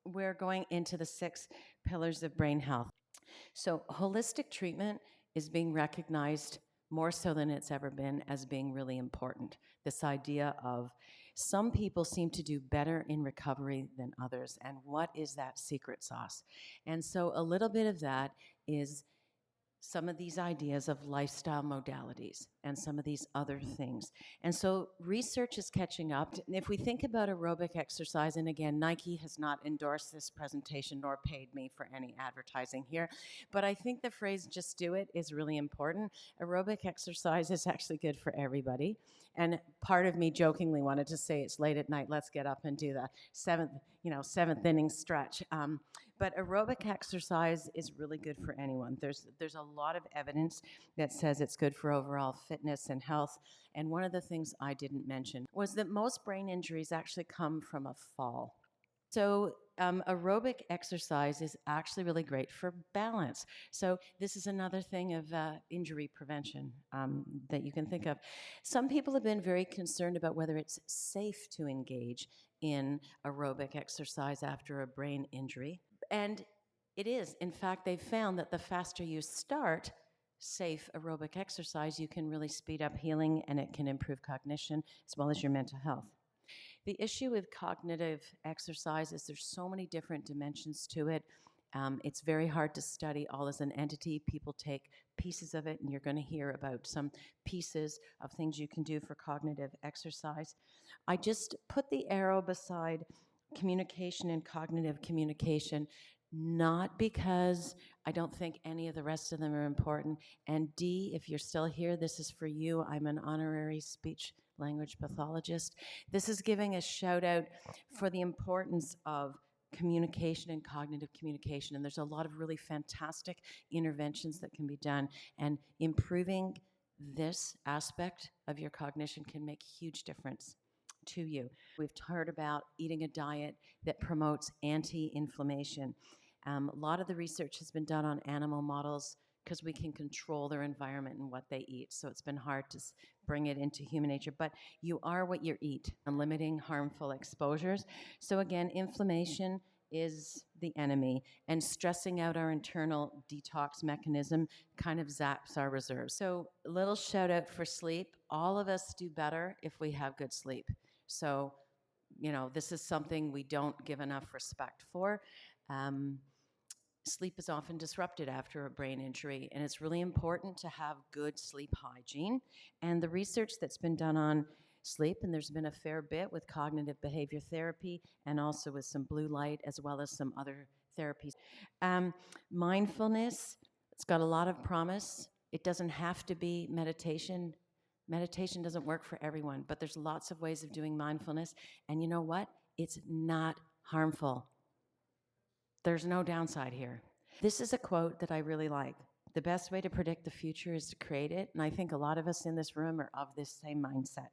We're going into the 6 pillars of brain health. So, holistic treatment is being recognized more so than it's ever been as being really important. This idea of some people seem to do better in recovery than others, and what is that secret sauce? And so, a little bit of that is some of these ideas of lifestyle modalities and some of these other things. And so research is catching up. And if we think about aerobic exercise, and again, Nike has not endorsed this presentation nor paid me for any advertising here, but I think the phrase just do it is really important. Aerobic exercise is actually good for everybody. And part of me jokingly wanted to say it's late at night, let's get up and do the seventh inning stretch. But aerobic exercise is really good for anyone. There's a lot of evidence that says it's good for overall fitness and health. And one of the things I didn't mention was that most brain injuries actually come from a fall. So aerobic exercise is actually really great for balance. So this is another thing of injury prevention that you can think of. Some people have been very concerned about whether it's safe to engage in aerobic exercise after a brain injury. And it is. In fact, they've found that the faster you start safe aerobic exercise, you can really speed up healing and it can improve cognition as well as your mental health. The issue with cognitive exercise is there's so many different dimensions to it. It's very hard to study all as an entity. People take pieces of it, and you're going to hear about some pieces of things you can do for cognitive exercise. I just put the arrow beside communication and cognitive communication, not because I don't think any of the rest of them are important. And D, if you're still here, this is for you. I'm an honorary speech language pathologist. This is giving a shout out for the importance of communication and cognitive communication. And there's a lot of really fantastic interventions that can be done. And improving this aspect of your cognition can make a huge difference to you. We've heard about eating a diet that promotes anti-inflammation. A lot of the research has been done on animal models because we can control their environment and what they eat. So it's been hard to bring it into human nature. But you are what you eat, and limiting harmful exposures. So again, inflammation is the enemy, and stressing out our internal detox mechanism kind of zaps our reserves. So a little shout out for sleep. All of us do better if we have good sleep. So, this is something we don't give enough respect for. Sleep is often disrupted after a brain injury, and it's really important to have good sleep hygiene. And the research that's been done on sleep, and there's been a fair bit with cognitive behavior therapy and also with some blue light as well as some other therapies. Mindfulness, it's got a lot of promise. It doesn't have to be meditation. Meditation doesn't work for everyone, but there's lots of ways of doing mindfulness. And you know what? It's not harmful. There's no downside here. This is a quote that I really like. The best way to predict the future is to create it. And I think a lot of us in this room are of this same mindset.